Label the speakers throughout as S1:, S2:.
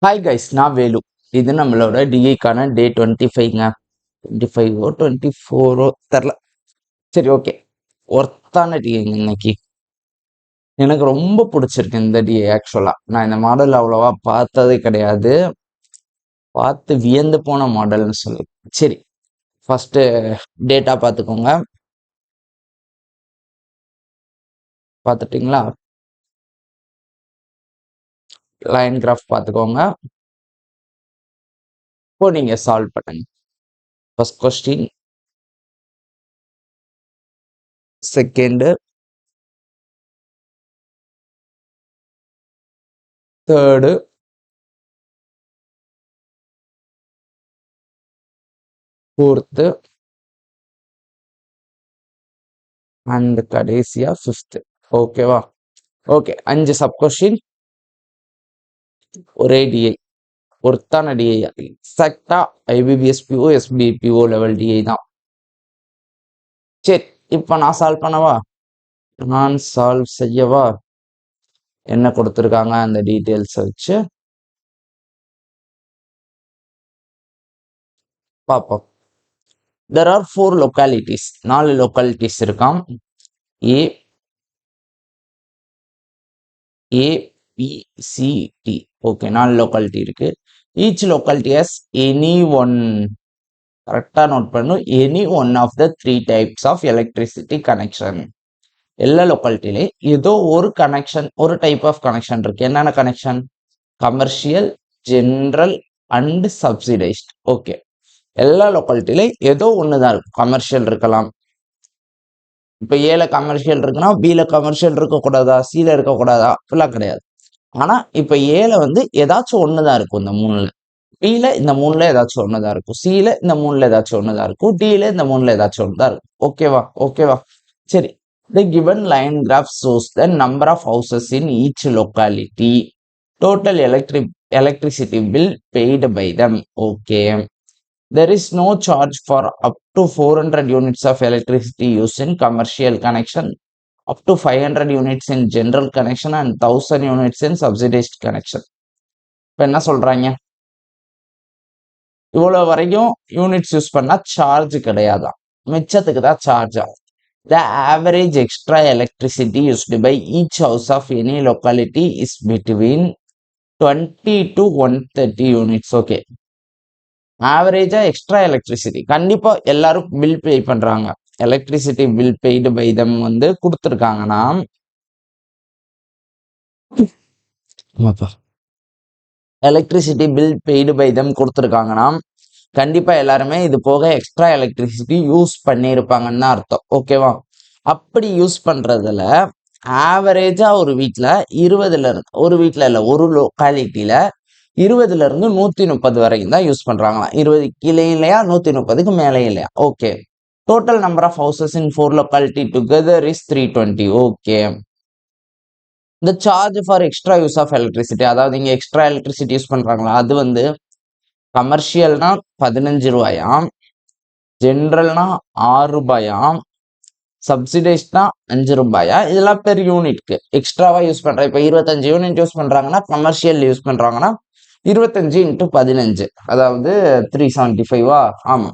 S1: Hi guys, நான் வேலு. இது நம்மளோட டிஐக்கான டே 25ங்க. 25ஓ 24ஓ தெரில. சரி, ஓகே. ஒர்த்தான டிஐங்க இன்னைக்கு. எனக்கு ரொம்ப பிடிச்சிருக்கு இந்த டிஐ. ஆக்சுவலா நான் இந்த மாடல் அவ்வளவா பார்த்ததே கிடையாது. பார்த்து வியந்து போன மாடல்னு சொல்லி. சரி, ஃபர்ஸ்ட் டேட்டா பார்த்துக்கோங்க. பார்த்துட்டிங்களா? லைன் கிராஃப் பார்த்துக்கோங்க. இப்போ நீங்க சால்வ் பண்ணுங்க. First question, second, third, fourth and கடைசியா ஃபிஃப்த். ஓகேவா? ஓகே, 5 சப் கொஸ்டின், ஒரே டிஐ. ஒருத்தான டிஐ. எக்ஸாக்டா IBPS PO SBPO level DI தான். சரி, இப்போ நான் சால்வ் பண்ணவா? நான் சால்வ் செய்யவா? என்ன கொடுத்துருக்காங்க அந்த டீட்டெயில்ஸ் வச்சு பார்ப்போம். There are 4 localities. 4 லொக்காலிட்டிஸ் இருக்காம். A ABCD. ஓகே, 4 லொக்காலிட்டி இருக்கு. Each locality has any one, கரெக்டா நோட் பண்ணும், any one of the 3 types of electricity connection. எல்லா லொக்காலிட்டிலையும் ஏதோ ஒரு கனெக்ஷன், ஒரு டைப் ஆஃப் கனெக்ஷன் இருக்கு. என்னென்ன connection? Commercial, general and subsidised. Okay, எல்லா லொக்காலிட்டிலையும் ஏதோ ஒண்ணுதான் இருக்கும். கமர்ஷியல் இருக்கலாம். இப்ப ஏல கமர்ஷியல் இருக்குன்னா பில கமர்ஷியல் இருக்கக்கூடாதா, சில இருக்கக்கூடாதா? அப்படிலாம் கிடையாது. ஆனா இப்ப ஏல வந்து ஏதாச்சும் ஒண்ணுதான் இருக்கும் இந்த மூணுல. பில இந்த மூணுல ஏதாச்சும் ஒண்ணுதான் இருக்கும். சில இந்த மூணுல ஏதாச்சும் ஒண்ணுதான் இருக்கும். டில இந்த மூணுல ஏதாச்சும் ஒண்ணுதான் இருக்கும். ஓகேவா? ஓகேவா? சரி. The given line graph shows the number of houses in each locality. Total electricity bill paid by them. Okay. There is no charge for up to 400 units of electricity used in commercial connection, up to 500 units in general connection and 1000 units in subsidized connection. இப்போ என்ன சொல்றாங்க? இவ்வளவு வரைக்கும் units use பண்ணா charge கிடையாதான், மிச்சத்துக்கு தான் charge ஆகும். The average extra electricity used by each house of any locality is between 20 to 130 units. Okay. ஆவரேஜா extra electricity கண்டிப்பா எல்லாரும் பில் பே பண்றாங்க. Electricity bill paid by them வந்து கொடுத்துருக்காங்கன்னா, electricity bill paid by them கொடுத்துருக்காங்கன்னா கண்டிப்பா எல்லாருமே இது போக எக்ஸ்ட்ரா எலக்ட்ரிசிட்டி யூஸ் பண்ணியிருப்பாங்கன்னு தான் அர்த்தம். ஓகேவா? அப்படி யூஸ் பண்றதுல ஆவரேஜா ஒரு வீட்டுல 20ல இருந்து, ஒரு வீட்டுல இல்ல, ஒரு லொக்காலிட்டியில 20ல இருந்து 130 வரைக்கும் தான் யூஸ் பண்றாங்களாம். 20 கீழே இல்லையா, 130க்கு மேலே இல்லையா? Okay. Total number of houses in 4 locality together is 320. Okay. இந்த charge for extra use of electricity, அதாவது இங்க எக்ஸ்ட்ரா எலக்ட்ரிசிட்டி யூஸ் பண்றாங்களா, அது வந்து கமர்ஷியல்னா 15 ரூபாயாம், ஜென்ரல்னா 6 ரூபாயாம், சப்சிடைஸ்னா 5 ரூபாயா. இதெல்லாம் பெர் யூனிட்க்கு எக்ஸ்ட்ராவா யூஸ் பண்றேன். இப்ப 25 யூனிட் யூஸ் பண்றாங்கன்னா, கமர்ஷியல் யூஸ் பண்றாங்கன்னா 25 இன்ட்டு 15, அதாவது 375. ஆமா,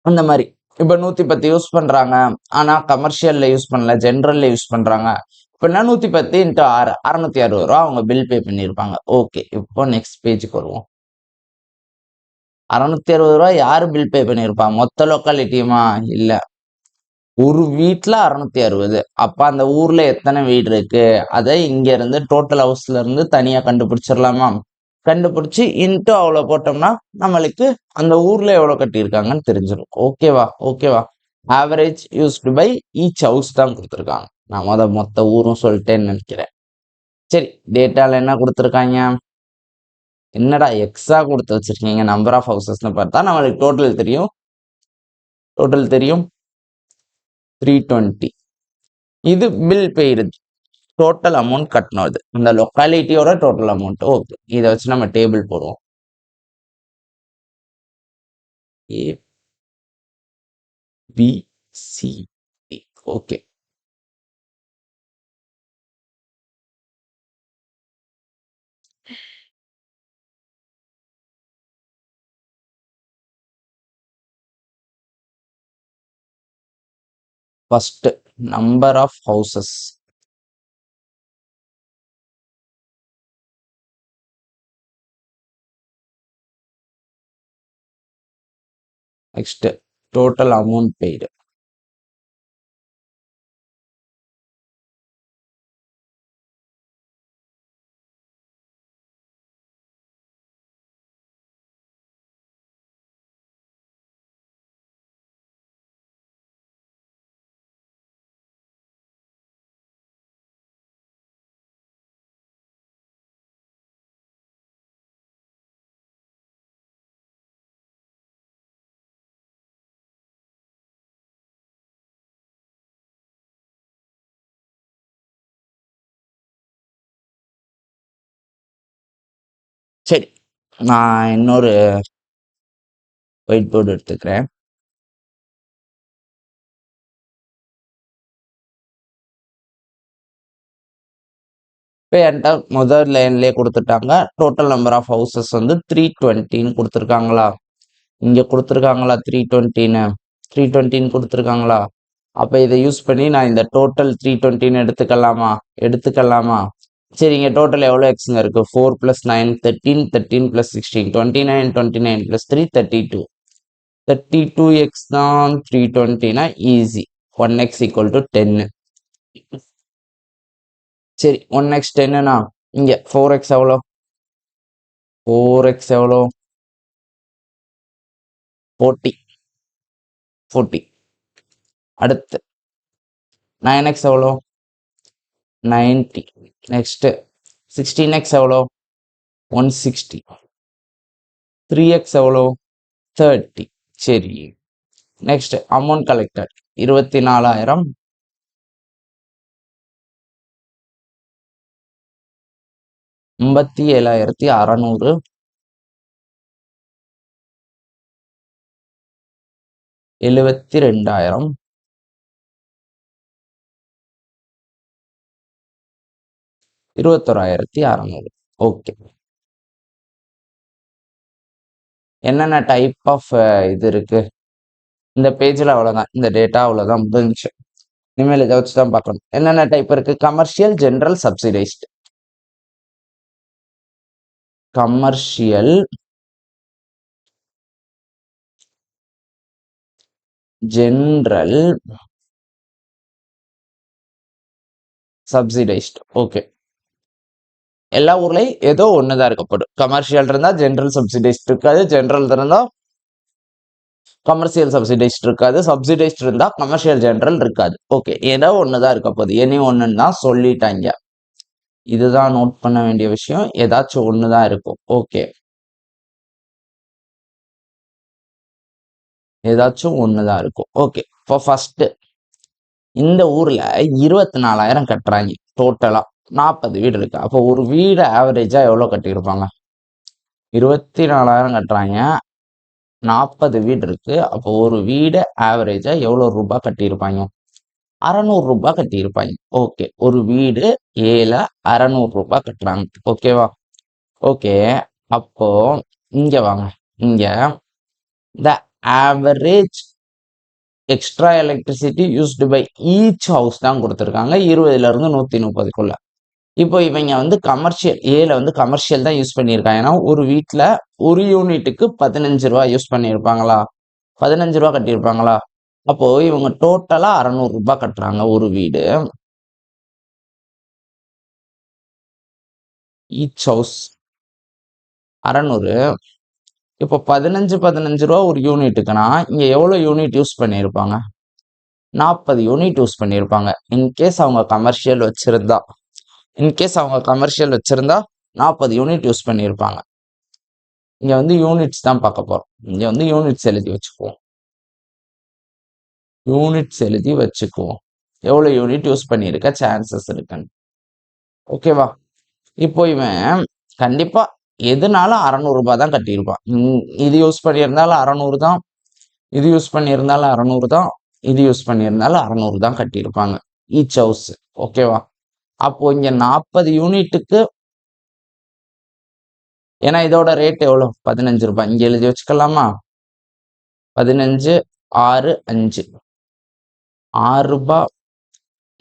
S1: அந்த மாதிரி. இப்ப 110 யூஸ் பண்றாங்க, ஆனா கமர்ஷியல்ல யூஸ் பண்ணல, ஜென்ரல்ல யூஸ் பண்றாங்க. இப்ப 110 இன்ட்டு 6, 660 ரூபா அவங்க பில் பே பண்ணிருப்பாங்க. ஓகே, இப்போ நெக்ஸ்ட் பேஜுக்கு வருவோம். 660 ரூபா யாரு பில் பே பண்ணிருப்பா? மொத்த லொக்காலிட்டியுமா? இல்ல, ஒரு வீட்டுல 660. அப்ப அந்த ஊர்ல எத்தனை வீடு இருக்கு, அதை இங்க இருந்து டோட்டல் ஹவுஸ்ல இருந்து தனியா கண்டுபிடிச்சிடலாமா? கண்டுபிடிச்சு இன்ட்டு அவ்வளவு போட்டோம்னா நம்மளுக்கு அந்த ஊர்ல எவ்வளவு கட்டியிருக்காங்கன்னு தெரிஞ்சிடும். ஓகேவா? ஓகேவா? Average used by each house தான் கொடுத்துருக்காங்க. நான் மொத்த ஊரும் சொல்லிட்டேன்னு நினைக்கிறேன். சரி, டேட்டால என்ன கொடுத்துருக்காங்க? என்னடா எக்ஸா கொடுத்து வச்சிருக்கீங்க நம்பர் ஆஃப் ஹவுசஸ்ன்னு பார்த்தா நம்மளுக்கு டோட்டல் தெரியும். டோட்டல் தெரியும் 320. இது பில் பெய்டு, டோட்டல் அமௌண்ட் கட்டணும். இந்த லொக்காலிட்டியோட டோட்டல் அமௌண்ட். ஓகே, இதை வச்சு நம்ம டேபிள் போடுவோம். A B C D. Okay, First, number of houses. Next, total amount paid. சரி, நான் இன்னொரு ஒயிட் போர்டு எடுத்துக்கிறேன். இப்போ என்கிட்ட முதல் லைன்லேயே கொடுத்துட்டாங்க. டோட்டல் நம்பர் ஆஃப் ஹவுசஸ் வந்து 320ன்னு கொடுத்துருக்காங்களா? இங்கே கொடுத்துருக்காங்களா 320ன்னு? 320ன்னு கொடுத்துருக்காங்களா? அப்போ இதை யூஸ் பண்ணி நான் இந்த டோட்டல் 320ன்னு எடுத்துக்கலாமா? சரி, இங்கே டோட்டல் எவ்வளோ எக்ஸுங்க இருக்குது? 4 + 9 13, 13 + 16 29, 29 + 3 32. 32x தான் 320னா ஈஸி. 1x = 10. சரி, 1x 10னா இங்கே 4x எவ்வளோ? 4x எவ்வளோ? 40. அடுத்து 9x எவ்வளோ? 90. நெக்ஸ்ட் 16x எவ்வளோ? 160. 3x எவ்வளோ? 30. சரி, நெக்ஸ்ட் அமௌண்ட் கலெக்டட் 24,000. 57,600. 72,000. 21,600. ஓகே. என்னென்ன டைப் ஆஃப் இது இருக்கு இந்த பேஜில்? அவ்வளோதான், இந்த டேட்டா அவ்வளோதான், முடிஞ்சு. இனிமேல் இதை வச்சு தான் பார்க்கணும். என்னென்ன டைப் இருக்கு? Commercial, general, subsidised. Commercial, general, subsidised. Okay. எல்லா ஊர்லயும் ஏதோ ஒண்ணுதான் இருக்கப்படும். கமர்ஷியல் இருந்தா ஜென்ரல் சப்சிடைஸ்ட் இருக்காது, ஜென்ரல் இருந்தா கமர்ஷியல் சப்சிடைஸ்ட் இருக்காது, சப்சிடைஸ்ட் இருந்தா கமர்ஷியல் ஜென்ரல் இருக்காது. ஓகே, ஏதோ ஒண்ணுதான் இருக்க போகுது. எனி ஒண்ணுன்னு தான் சொல்லிட்டாங்க. இதுதான் நோட் பண்ண வேண்டிய விஷயம். ஏதாச்சும் ஒண்ணுதான் இருக்கும். ஓகே, ஏதாச்சும் ஒண்ணுதான் இருக்கும். ஓகே, இப்போ ஃபர்ஸ்ட் இந்த ஊர்ல 24,000 கட்டுறாங்க டோட்டலா. 40 வீடு இருக்கு. அப்போ ஒரு வீடு ஆவரேஜா எவ்வளவு கட்டியிருப்பாங்க? 24,000 கட்டுறாங்க, 40 வீடு இருக்கு. அப்போ ஒரு வீடு ஆவரேஜா எவ்வளவு ரூபாய் கட்டியிருப்பாங்க? 600 ரூபாய் கட்டியிருப்பாங்க. ஓகே, ஒரு வீடு 600 ரூபாய் கட்டுறாங்க. ஓகேவா? ஓகே, அப்போ இங்க வாங்க. இங்க the average extra electricity used by each house தான் கொடுத்துருக்காங்க, 20ல இருந்து 130க்குள்ள. இப்போ இவங்க வந்து கமர்ஷியல் ஏல வந்து கமர்ஷியல் தான் யூஸ் பண்ணியிருக்காங்க. ஏன்னா ஒரு வீட்டில் ஒரு யூனிட்டுக்கு 15 ரூபா யூஸ் பண்ணியிருப்பாங்களா? 15 ரூபா கட்டியிருப்பாங்களா? அப்போ இவங்க டோட்டலா 600 ரூபாய் கட்டுறாங்க ஒரு வீடு. Each house 600. இப்போ 15 ரூபா ஒரு யூனிட்டுக்குன்னா இங்க எவ்வளவு யூனிட் யூஸ் பண்ணியிருப்பாங்க? 40 யூனிட் யூஸ் பண்ணியிருப்பாங்க. இன்கேஸ் அவங்க கமர்ஷியல் வச்சிருந்தா 40 யூனிட் யூஸ் பண்ணியிருப்பாங்க. இங்க வந்து யூனிட்ஸ் தான் பார்க்க போறோம். இங்க வந்து யூனிட்ஸ் எழுதி வச்சுக்குவோம். எவ்வளவு யூனிட் யூஸ் பண்ணியிருக்க சான்சஸ் இருக்குன்னு. ஓகேவா? இப்போ இவன் கண்டிப்பா எதுனாலும் 600 ரூபாய் தான் கட்டியிருப்பான். இது யூஸ் பண்ணியிருந்தாலும் 600 தான், இது யூஸ் பண்ணியிருந்தாலும் 600 தான், இது யூஸ் பண்ணியிருந்தாலும் 600 தான் கட்டியிருப்பாங்க ஈச் ஹவுஸ். ஓகேவா? அப்போ இங்க 40 யூனிட்டுக்கு ஏன்னா இதோட ரேட் எவ்வளோ 15 ரூபாய். இங்க எழுதி வச்சுக்கலாமா? 15 6 5 6 ரூபாய்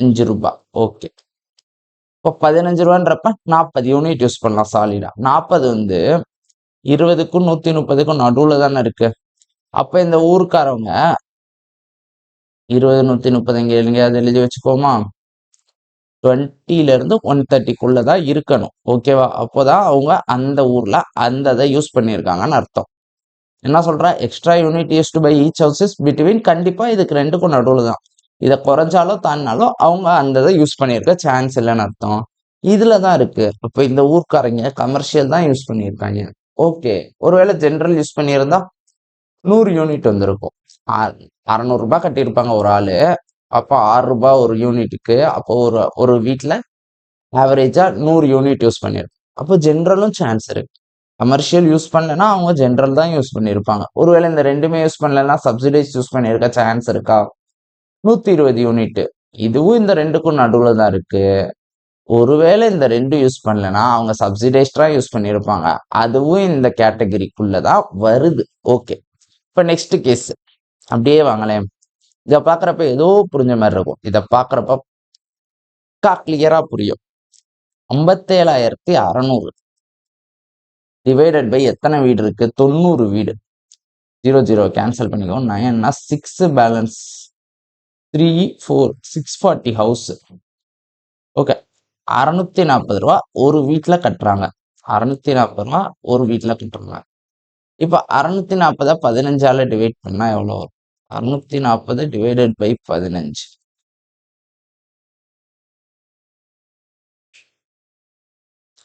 S1: 5 ரூபாய். ஓகே. இப்போ 15 ரூபான்றப்ப 40 யூனிட் யூஸ் பண்ணலாம் சாலிடா. 40 வந்து 20க்கும் 130க்கும் நடுவுல தானே இருக்கு. அப்ப இந்த ஊருக்காரவங்க 20 130 இங்க எங்கேயாவது எழுதி வச்சுக்கோமா? 20ல இருந்து 130க்குள்ள தான் இருக்கணும். ஓகேவா? அப்போதான் அவங்க அந்த ஊர்ல அந்த இதை யூஸ் பண்ணியிருக்காங்கன்னு அர்த்தம். என்ன சொல்ற? Extra unit used by each houses between, கண்டிப்பா இதுக்கு ரெண்டுக்கும் நடுவுல தான். இதை குறைஞ்சாலோ தாண்டினாலோ அவங்க அந்த இதை யூஸ் பண்ணியிருக்க சான்ஸ் இல்லைன்னு அர்த்தம். இதுல தான் இருக்கு. அப்ப இந்த ஊர்க்காரங்க கமர்ஷியல் தான் யூஸ் பண்ணியிருக்காங்க. ஓகே. ஒருவேளை ஜென்ரல் யூஸ் பண்ணியிருந்தா 100 யூனிட் வந்திருக்கும். 600 ரூபாய் கட்டியிருப்பாங்க ஒரு ஆளு. அப்போ 6 ரூபாய் ஒரு யூனிட்டுக்கு. அப்போ ஒரு ஒரு வீட்டுல ஆவரேஜா 100 யூனிட் யூஸ் பண்ணிருக்கும். அப்போ ஜென்ரலும் சான்ஸ் இருக்கு. கமர்ஷியல் யூஸ் பண்ணலன்னா அவங்க ஜென்ரல் தான் யூஸ் பண்ணியிருப்பாங்க. ஒருவேளை இந்த ரெண்டுமே யூஸ் பண்ணலன்னா சப்சிடைஸ் யூஸ் பண்ணியிருக்க சான்ஸ் இருக்கா? 120 யூனிட். இதுவும் இந்த ரெண்டுக்கும் நடுவுல தான் இருக்கு. ஒருவேளை இந்த ரெண்டு யூஸ் பண்ணலன்னா அவங்க சப்சிடைஸ்டா யூஸ் பண்ணியிருப்பாங்க. அதுவும் இந்த கேட்டகரிக்குள்ளதான் வருது. ஓகே. இப்ப நெக்ஸ்ட் கேஸ் அப்படியே வாங்களேன். இத பாக்குறப்ப ஏதோ புரிஞ்ச மாதிரி இருக்கும். இத பாக்குறப்ப கிளியரா புரியும். 57,600 டிவைடட் பை எத்தனை வீடு இருக்கு? 90 வீடு. 0 கேன்சல் பண்ணிக்கோ. 9 6 பேலன்ஸ் 3 4 640 ஹவுஸ். ஓகே. 640 ரூபா ஒரு வீட்டுல கட்டுறாங்க. 640 ரூபா ஒரு வீட்டுல கட்டுறாங்க. இப்ப 640 15ஆல டிவைட் பண்ணா எவ்வளவு வரும்? 640 டிவைடட் பை 15.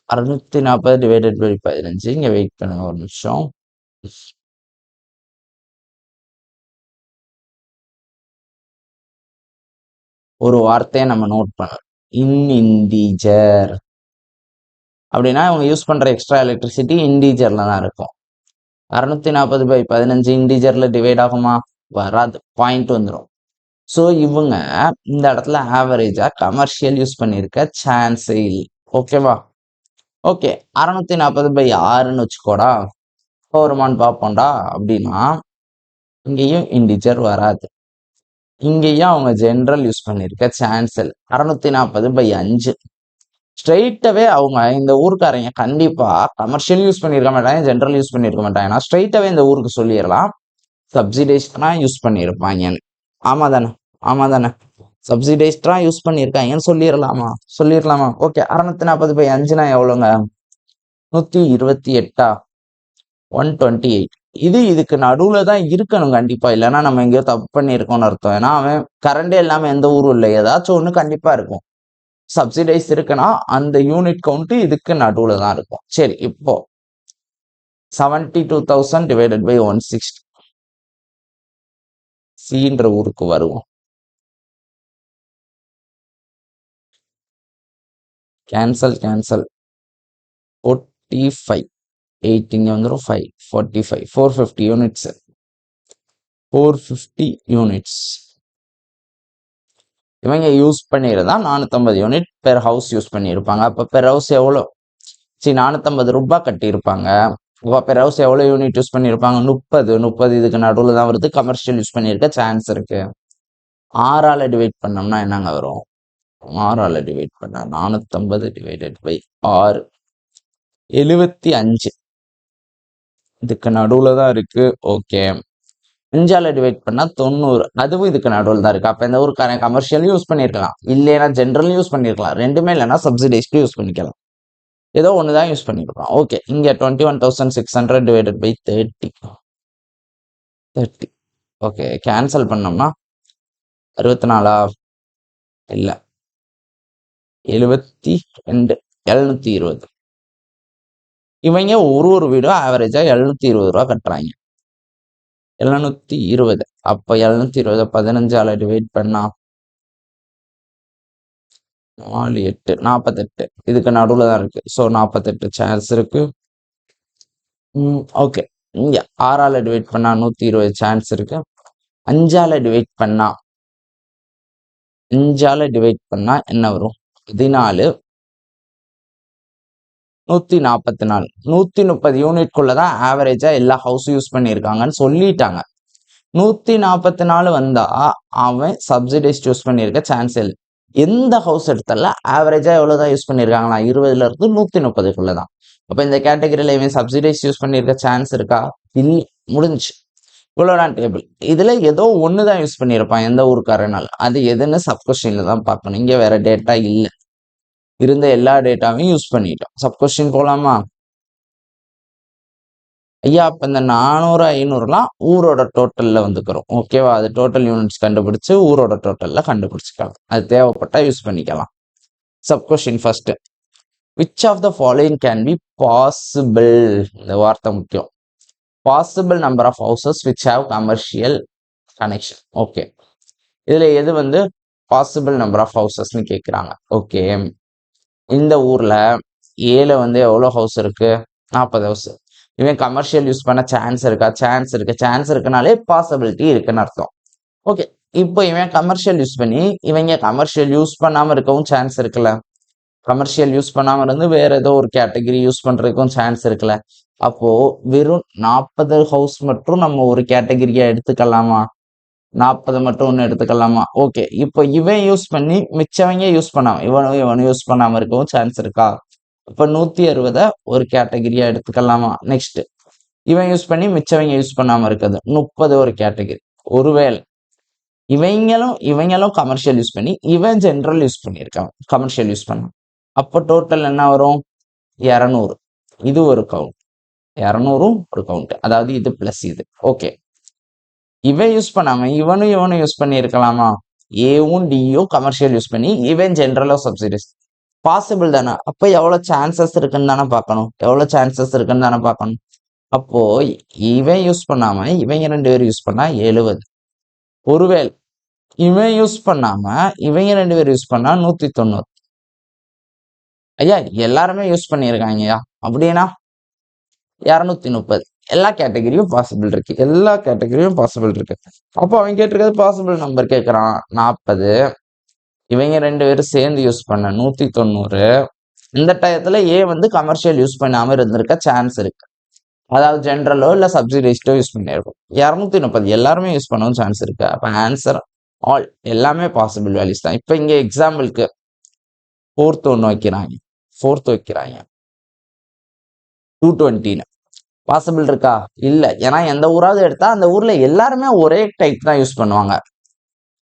S1: 640 divided by 15. இங்க வெயிட் பண்ணுங்க ஒரு நிமிஷம். ஒரு வார்த்தையை நம்ம நோட் பண்ணணும். இன்இண்டீஜர் அப்படின்னா இவங்க யூஸ் பண்ற எக்ஸ்ட்ரா எலக்ட்ரிசிட்டி இண்டீஜர்ல தான் இருக்கும். 640 பை 15 இண்டீஜர்ல டிவைட் ஆகுமா? வராது. பாயிண்ட் வந்துடும். ஸோ இவங்க இந்த இடத்துல ஆவரேஜா கமர்ஷியல் யூஸ் பண்ணியிருக்க சான்ஸே இல்லை. ஓகேவா? ஓகே. 640 பை 6ன்னு வச்சுக்கோடா. வருமானு பார்ப்போம்டா. அப்படின்னா இங்கேயும் இண்டீஜர் வராது. இங்கேயும் அவங்க ஜென்ரல் யூஸ் பண்ணியிருக்க சான்ஸ் இல்லை. 640 பை 5. ஸ்ட்ரெயிட்டாவே அவங்க இந்த ஊருக்காரங்க கண்டிப்பா கமர்ஷியல் யூஸ் பண்ணியிருக்க மாட்டாங்க, ஜென்ரல் யூஸ் பண்ணியிருக்க மாட்டாங்க. நான் ஸ்ட்ரெயிட்டாவே இந்த ஊருக்கு சொல்லிடலாம் சப்சிடைஸ்டா யூஸ் பண்ணியிருப்பாங்கன்னு. ஆமா தானே? ஆமா தானே? சப்சிடைஸ்டா யூஸ் பண்ணியிருக்காங்கன்னு சொல்லிடலாமா? ஓகே. 640 பை 5னா எவ்வளோங்க? 128. 128. இது இதுக்கு நடுவுல தான் இருக்கணும் கண்டிப்பா. இல்லைன்னா நம்ம எங்கேயோ தப்பு பண்ணியிருக்கோம்னு அர்த்தம். ஏன்னா அவன் கரண்டே இல்லாம எந்த ஊரும் இல்லை. ஏதாச்சும் ஒண்ணு கண்டிப்பா இருக்கும். சப்சிடைஸ் இருக்குன்னா அந்த யூனிட் கவுண்ட் இதுக்கு நடுவுல தான் இருக்கும். சரி, இப்போ 72,000 டிவைடட் பை 160 சின்ற ஊருக்கு வருவோம். கேன்சல் 45 8 இங்க வந்துடும். 5 45 450 யூனிட்ஸ். 450 யூனிட்ஸ் இவங்க யூஸ் பண்ணிருந்தா 450 யூனிட் பெர் ஹவுஸ் யூஸ் பண்ணியிருப்பாங்க. அப்ப பெர் ஹவுஸ் எவ்வளோ? 450 ரூபாய் கட்டியிருப்பாங்க. பெர் ஹவுஸ் எவ்வளவு யூனிட் யூஸ் பண்ணியிருப்பாங்க? 30 இதுக்கு நடுவில் தான் வருது. கமர்ஷியல் யூஸ் பண்ணியிருக்க சான்ஸ் இருக்கு. 6ஆல டிவைட் பண்ணோம்னா என்னங்க வரும்? 6ஆல டிவைட் பண்ணா 450 டிவைடட் பை 6 75 இதுக்கு நடுவுல தான் இருக்கு. ஓகே. 5ஆல டிவைட் பண்ணா 90 அதுவும் இதுக்கு நடுவில் தான் இருக்கு. அப்ப இந்த ஊருக்காரன் கமர்ஷியல் யூஸ் பண்ணிருக்கலாம், இல்லைன்னா ஜென்ரல் யூஸ் பண்ணிருக்கலாம். ரெண்டுமே இல்லைன்னா சப்சிடைஸ்க்கு யூஸ் பண்ணிக்கலாம். ஏதோ ஒண்ணுதான் யூஸ் பண்ணிருக்கலாம். ஓகே. இங்க 21,600 டிவைடட் பை 30. ஓகே. கேன்சல் பண்ணோம்னா 64 இல்ல 72 720. இவங்க ஒரு வீடும் ஆவரேஜா 720 ரூபா கட்டுறாங்க. 720. அப்ப 720 15ஆல டிவைட் பண்ணா 4 8 48 இதுக்கு நடுவுல தான் இருக்கு. ஸோ 48 சான்ஸ் இருக்கு. ஓகே. இங்க 6ஆல டிவைட் பண்ணா 120 சான்ஸ் இருக்கு. 5ஆல டிவைட் பண்ணா என்ன வரும்? 14 144 130 யூனிட்குள்ளதான் ஆவரேஜா எல்லா ஹவுஸும் யூஸ் பண்ணியிருக்காங்கன்னு சொல்லிட்டாங்க. 144 வந்தா அவன் சப்சிடைஸ்ட் யூஸ் பண்ணியிருக்க சான்ஸ் இல்லை. எந்த ஹவுஸ் எடுத்தாலும் ஆவரேஜா எவ்வளவுதான் யூஸ் பண்ணியிருக்காங்களா 20ல இருந்து 130க்குள்ளதான். அப்ப இந்த கேட்டகரியில இவன் சப்சிடைஸ் யூஸ் பண்ணியிருக்க சான்ஸ் இருக்கா? இல்லை, முடிஞ்சு. இவ்வளவுதான் டேபிள். இதுல ஏதோ ஒண்ணுதான் யூஸ் பண்ணியிருப்பான் எந்த ஊருக்காரனால. அது எதுன்னு சப்கொஸ்டின்ல தான் பார்க்கணும். இங்க வேற டேட்டா இல்லை. இருந்த எல்லா டேட்டாவையும் யூஸ் பண்ணிட்டோம். சப்கொஸ்டின் போலாமா? ஐயா, அப்ப இந்த 400 500லாம் ஊரோட டோட்டல்ல வந்துக்கிறோம். ஓகேவா? அது டோட்டல் யூனிட்ஸ் கண்டுபிடிச்சு ஊரோட டோட்டல்ல கண்டுபிடிச்சுக்கலாம். அது தேவைப்பட்டா யூஸ் பண்ணிக்கலாம். Subquestion first. Which of the following can be possible? இந்த வார்த்தை முக்கியம். Possible number of houses which have commercial connection. Okay, இதுல எது வந்து பாசிபிள் நம்பர் ஆஃப் ஹவுசஸ்ன்னு கேட்குறாங்க. ஓகே, இந்த ஊர்ல ஏல வந்து எவ்வளோ ஹவுஸ் இருக்கு? 40 ஹவுஸ். இவன் கமர்ஷியல் யூஸ் பண்ண சான்ஸ் இருக்கா? சான்ஸ் இருக்கு. சான்ஸ் இருக்குனாலே பாசிபிலிட்டி இருக்குன்னு அர்த்தம். ஓகே, இப்போ இவன் கமர்ஷியல் யூஸ் பண்ணி இவங்க கமர்ஷியல் யூஸ் பண்ணாம இருக்கவும் சான்ஸ் இருக்குல்ல. கமர்ஷியல் யூஸ் பண்ணாம இருந்து வேற ஏதோ ஒரு கேட்டகரி யூஸ் பண்றதுக்கும் சான்ஸ் இருக்குல்ல. அப்போ வெறும் 40 ஹவுஸ் மட்டும் நம்ம ஒரு கேட்டகரியா எடுத்துக்கலாமா? 40 மட்டும் ஒன்று எடுத்துக்கலாமா? ஓகே, இப்போ இவன் யூஸ் பண்ணி மிச்சவங்க யூஸ் பண்ணாம இவனும் யூஸ் பண்ணாம இருக்கவும் சான்ஸ் இருக்கா? இப்போ 160 ஒரு கேட்டகரியா எடுத்துக்கலாமா? நெக்ஸ்ட், இவன் யூஸ் பண்ணி மிச்சவங்க யூஸ் பண்ணாம இருக்குது 30 ஒரு கேட்டகரி. ஒருவேளை இவங்களும் கமர்ஷியல் யூஸ் பண்ணி இவன் ஜென்ரல் யூஸ் பண்ணியிருக்கான் கமர்ஷியல் யூஸ் பண்ண. அப்போ டோட்டல் என்ன வரும்? 200. இது ஒரு கவுண்ட், 200 ஒரு கவுண்ட். அதாவது இது பிளஸ் இது. ஓகே, இவன் யூஸ் பண்ணாம இவனும் யூஸ் பண்ணி இருக்கலாமா? ஏவும் டியும் கமர்ஷியல் யூஸ் பண்ணி இவன் ஜென்ரலோ சப்சிடிஸ். பாசிபிள் தானே. அப்போ எவ்வளவு சான்சஸ் இருக்குன்னு தானே பார்க்கணும். அப்போ இவன் யூஸ் பண்ணாம இவங்க 2 பேரும் யூஸ் பண்ணா 70. ஒருவேளை இவன் யூஸ் பண்ணாம இவங்க 2 பேரும் யூஸ் பண்ணா 190. ஐயா, எல்லாருமே யூஸ் பண்ணியிருக்காங்கய்யா. அப்படின்னா 230. எல்லா கேட்டகரியும் பாசிபிள் இருக்கு. அப்போ அவன் கேட்டிருக்கிறது பாசிபிள் நம்பர் கேட்கறான். 40. இவங்க 2 பேரும் சேர்ந்து யூஸ் பண்ண 190. இந்த டயத்துல ஏ வந்து கமர்ஷியல் யூஸ் பண்ணாம இருந்திருக்க சான்ஸ் இருக்கு. அதாவது ஜென்ரலோ இல்ல சப்சிடைஸ்டோ யூஸ் பண்ணிருக்கும். 230 எல்லாருமே யூஸ் பண்ணவும் சான்ஸ் இருக்கு. அப்ப ஆன்சர் ஆல் எல்லாமே பாசிபிள் வேல்யூஸ் தான். இப்ப இங்க எக்ஸாம்பிளுக்கு ஃபோர்த் வைக்கிறாங்க. 220 பாசிபிள் இருக்கா? இல்ல. ஏன்னா எந்த ஊராவது எடுத்தா அந்த ஊர்ல எல்லாருமே ஒரே டைப் தான் யூஸ் பண்ணுவாங்க.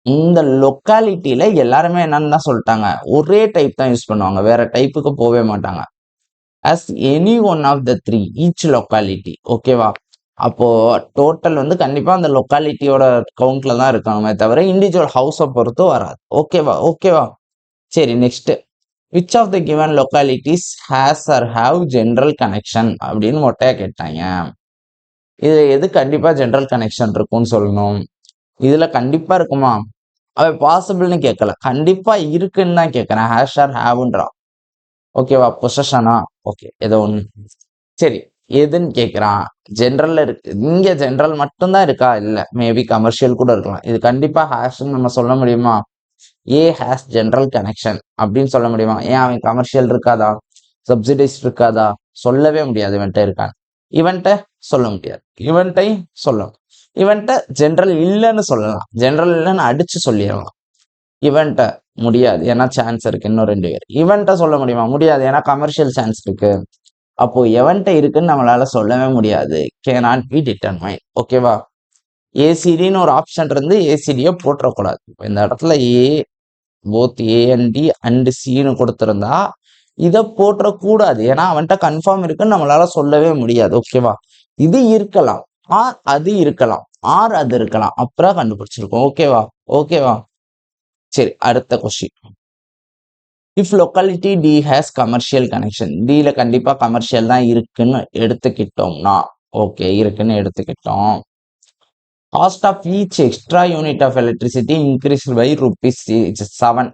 S1: இந்த லொக்காலிட்டியில எல்லாருமே என்னன்னு தான் சொல்லிட்டாங்க, ஒரே டைப் தான் யூஸ் பண்ணுவாங்க, வேற டைப்புக்கு போவே மாட்டாங்க. as any one of the 3 each locality. ஓகேவா? அப்போ டோட்டல் வந்து கண்டிப்பா அந்த லொக்காலிட்டியோட கவுண்ட்ல தான் இருக்கணுமே தவிர இண்டிவிஜுவல் ஹவுஸை பொறுத்து வராது. ஓகேவா? சரி, next. Which of the given localities has or have general connection அப்படின்னு மொட்டையா கேட்டாங்க. இது எது கண்டிப்பா ஜென்ரல் கனெக்ஷன் இருக்கும்னு சொல்லணும். இதுல கண்டிப்பா இருக்குமா? அவன் பாசிபிள்னு கேட்கல, கண்டிப்பா இருக்குன்னு தான் கேட்கறேன். ஹேஷ் ஆர் ஹேவ்ன்றான். ஓகேவா? பொசஷனா? ஓகே, ஏதோ ஒண்ணு. சரி, எதுன்னு கேட்கறான். ஜென்ரல்ல இருக்கு. இங்க ஜென்ரல் மட்டும்தான் இருக்கா? இல்ல, மேபி கமர்ஷியல் கூட இருக்கலாம். இது கண்டிப்பா ஹேஷ்ன்னு நம்ம சொல்ல முடியுமா? ஏ ஹேஸ் ஜென்ரல் கனெக்ஷன் அப்படின்னு சொல்ல முடியுமா? ஏன் அவன் கமர்ஷியல் இருக்காதா? சப்சிடைஸ் இருக்காதா? சொல்லவே முடியாது. இவன்ட்ட சொல்ல முடியாது. இவன்ட்ட ஜென்ரல் இல்லைன்னு சொல்லலாம். ஜென்ரல் இல்லைன்னு அடிச்சு சொல்லிடலாம். இவன்ட்ட முடியாது, ஏன்னா சான்ஸ் இருக்கு. இன்னும் 2 பேர். இவன்ட்ட சொல்ல முடியுமா? முடியாது, ஏன்னா கமர்ஷியல் சான்ஸ் இருக்கு. அப்போ எவன்ட்ட இருக்குன்னு நம்மளால சொல்லவே முடியாது. cannot be determined. ஓகேவா? ஏசிடின்னு ஒரு ஆப்ஷன் இருந்து ஏசிடியை போட்டுறக்கூடாது. இந்த இடத்துல both A and D and சின்னு கொடுத்திருந்தா இதை போட்டுறக்கூடாது. ஏன்னா அவன்கிட்ட கன்ஃபார்ம் இருக்குன்னு நம்மளால சொல்லவே முடியாது. ஓகேவா? இது இருக்கலாம், ஆர் அது இருக்கலாம், ஆர் அது இருக்கலாம். அப்புறம் கண்டுபிடிச்சிருக்கோம். ஓகேவா? சரி, அடுத்த question. If locality T has commercial connection. டில கண்டிப்பா கமர்ஷியல் தான் இருக்குன்னு எடுத்துக்கிட்டோம்னா, ஓகே, இருக்குன்னு எடுத்துக்கிட்டோம். Cost of each extra unit of electricity increase by ₹7.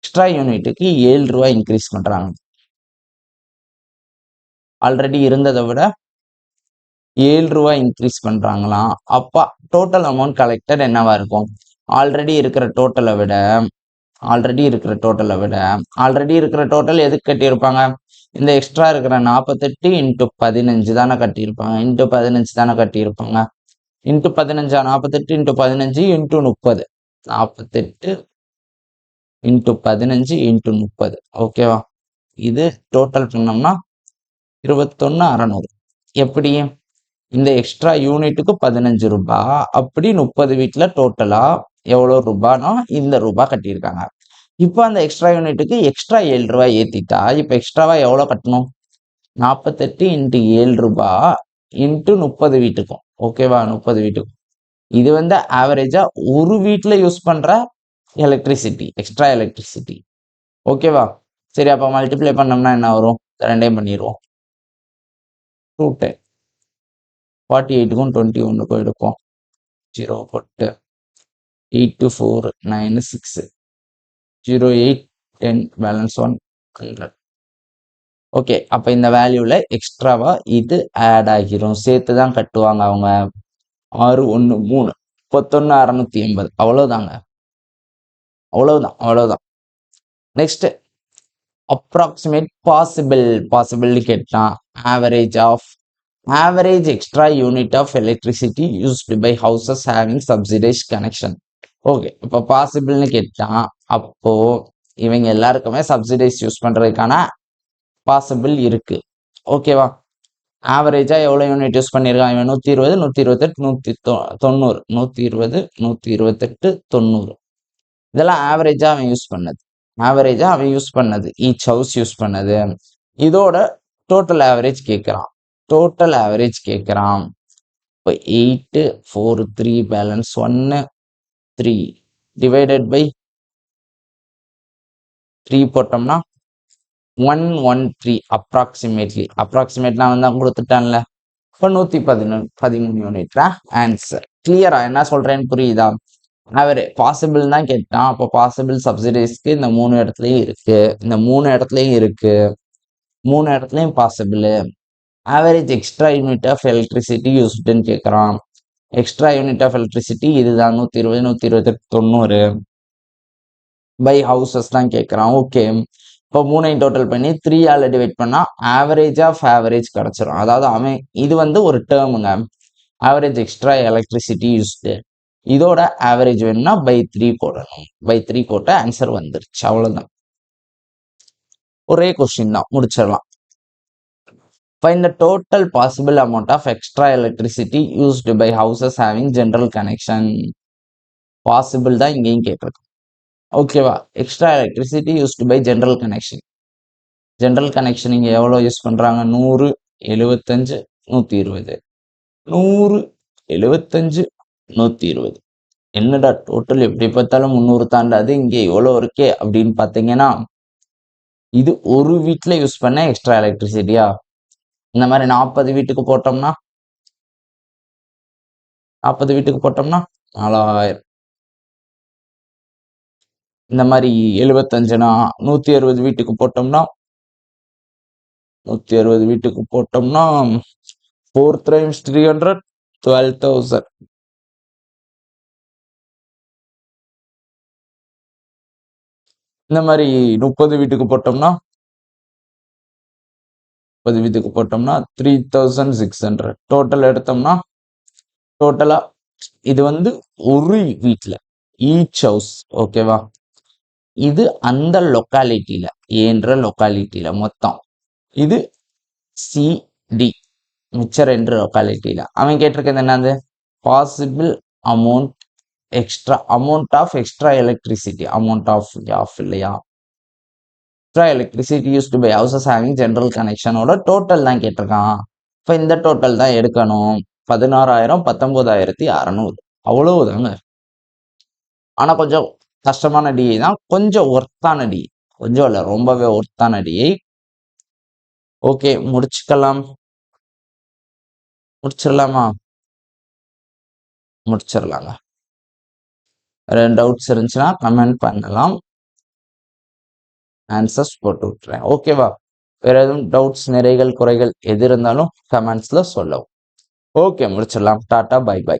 S1: Extra யூனிட்டுக்கு 7 ரூபாய் இன்க்ரீஸ் பண்றாங்க. ஆல்ரெடி இருந்ததை விட 7 ரூபாய் இன்க்ரீஸ் பண்றாங்களாம். அப்ப டோட்டல் அமௌண்ட் கலெக்டட் என்னவா இருக்கும்? ஆல்ரெடி இருக்கிற டோட்டலை விட ஆல்ரெடி இருக்கிற டோட்டல் எதுக்கு கட்டியிருப்பாங்க? இந்த எக்ஸ்ட்ரா இருக்கிற 48 இன்ட்டு 15 தானே கட்டியிருப்பாங்க, இன்ட்டு 15 தானே கட்டியிருப்பாங்க. Into 15 48 into 15 into 30, 48 into 15 into 30. ஓகேவா? இது டோட்டல் பண்ணோம்னா 21,600. எப்படி? இந்த எக்ஸ்ட்ரா யூனிட்டுக்கு 15 ரூபாய், அப்படி 30 வீட்டுல டோட்டலா எவ்வளவு ரூபாய்னா இந்த ரூபாய் கட்டியிருக்காங்க. இப்போ அந்த எக்ஸ்ட்ரா யூனிட்டுக்கு எக்ஸ்ட்ரா 7 ரூபாய் ஏத்திட்டா இப்போ எக்ஸ்ட்ராவா எவ்வளவு கட்டணும்? 48 இன்ட்டு 7 ரூபாய் இன்ட்டு 30 வீட்டுக்கும். ஓகேவா? 30 வீட்டுக்கும். இது வந்து ஆவரேஜா ஒரு வீட்டுல யூஸ் பண்ற எலக்ட்ரிசிட்டி, எக்ஸ்ட்ரா எலக்ட்ரிசிட்டி. ஓகேவா? சரி, அப்ப மல்டிப்ளை பண்ணோம்னா என்ன வரும்? ரெண்டையும் பண்ணிடுவோம். 210 48க்கும் 21க்கும் எடுப்போம். 0 போட்டு 8 4 9 6 0 8 10 பேலன்ஸ் 100. ஓகே, அப்ப இந்த வேல்யூல எக்ஸ்ட்ராவா இது ஆட் ஆகிரும். சேர்த்து தான் கட்டுவாங்க அவங்க. 6 1 3 31,680. அவ்வளவுதாங்க, அவ்வளவுதான். நெக்ஸ்ட் அப்ராக்சிமேட் பாசிபிள் கேட்டான். Average extra unit of electricity used by houses having subsidised connection. Okay, இப்போ பாசிபிள்னு கேட்டான். அப்போ இவங்க எல்லாருக்குமே சப்சிடைஸ் யூஸ் பண்றதுக்கான பாசிபிள் இருக்கு. ஓகேவா? ஆவரேஜா எவ்வளவு யூனிட் யூஸ் பண்ணிருக்கான் இவன்? 120 128 190 120 128 90. இதெல்லாம் ஆவரேஜா அவன் யூஸ் பண்ணது ஈச் ஹவுஸ் யூஸ் பண்ணது. இதோட டோட்டல் ஆவரேஜ் கேட்கறான். இப்போ 8 4 3 பேலன்ஸ் 1 3 டிவைடட் பை 3 போட்டோம்னா 113 அப்ராக்சிமேட்னா வந்து கொடுத்துட்டான்ல. இப்போ 113 யூனிட்ல ஆன்சர். கிளியரா என்ன சொல்றேன்னு புரியுதா? பாசிபிள் தான் கேட்டான். அப்போ பாசிபிள் சப்சிடைஸ்க்கு இந்த 3 இடத்துலயும் இருக்கு, 3 இடத்துலயும் possible. Average extra unit of electricity யூஸ்டுன்னு கேட்கறான். எக்ஸ்ட்ரா யூனிட் ஆஃப் எலக்ட்ரிசிட்டி இதுதான் 120 128 90 பை ஹவுசஸ் தான் கேட்கறான். ஓகே, இப்போ 3ஐயும் டோட்டல் பண்ணி 3ஆல டிவைட் பண்ணா ஆவரேஜ் கிடைச்சிடும். அதாவது அவன் இது வந்து ஒரு டேர்முங்க, ஆவரேஜ் எக்ஸ்ட்ரா எலக்ட்ரிசிட்டி யூஸ்டு. இதோட ஆவரேஜ் வேணும்னா பை 3 போடணும். பை 3 போட்ட ஆன்சர் வந்துருச்சு. அவ்வளவுதான். ஒரே கொஸ்டின் தான், முடிச்சிடலாம். Find the total possible amount of extra electricity used by houses having general connection. Possible தான் இங்கேயும் கேட்டிருக்கோம். ஓகேவா? Extra electricity used by general connection. இங்க எவ்வளவு யூஸ் பண்றாங்க? 100 75 120 100 75 120. என்னடா டோட்டல் எப்படி பார்த்தாலும் 300 தாண்டாது, இங்க எவ்வளவு இருக்கே அப்படின்னு பாத்தீங்கன்னா, இது ஒரு வீட்டுல யூஸ் பண்ண எக்ஸ்ட்ரா எலக்ட்ரிசிட்டியா. இந்த மாதிரி 40 வீட்டுக்கு போட்டோம்னா 4000. இந்த மாதிரி 75னா 160 வீட்டுக்கு போட்டோம்னா 4 times 300 12,000. இந்த மாதிரி 30 வீட்டுக்கு போட்டோம்னா 3,600. டோட்டல் எடுத்தோம்னா டோட்டலா இது வந்து ஒரு வீட்டுல ஈச் ஹவுஸ். ஓகேவா? இது அந்த லொக்காலிட்டியில மொத்தம். இது சிடி மிச்ச 2 லொக்காலிட்டியில. அவன் கேட்டிருக்கிறது என்னது? Possible amount of extra electricity, இல்லையா, extra electricity used by houses having general கனெக்ஷனோட டோட்டல் தான் கேட்டிருக்கான். இப்போ இந்த டோட்டல் தான் எடுக்கணும். 16,000 19,600. அவ்வளவுதாங்க. ஆனா கொஞ்சம் கஷ்டமான டிஐ தான், கொஞ்சம் ஒர்த்தான டிஐ, கொஞ்சம் இல்ல ரொம்பவே ஒர்த்தான டிஐ. ஓகே, முடிச்சிடலாங்க. வேற டவுட்ஸ் இருந்துச்சுன்னா கமெண்ட் பண்ணலாம், ஆன்சர்ஸ் போட்டு விட்டுறேன். ஓகேவா? வேற எதுவும் டவுட்ஸ், நிறைகள், குறைகள் எது இருந்தாலும் கமெண்ட்ஸ்ல சொல்லவும். ஓகே, முடிச்சிடலாம். டாட்டா, பை பை.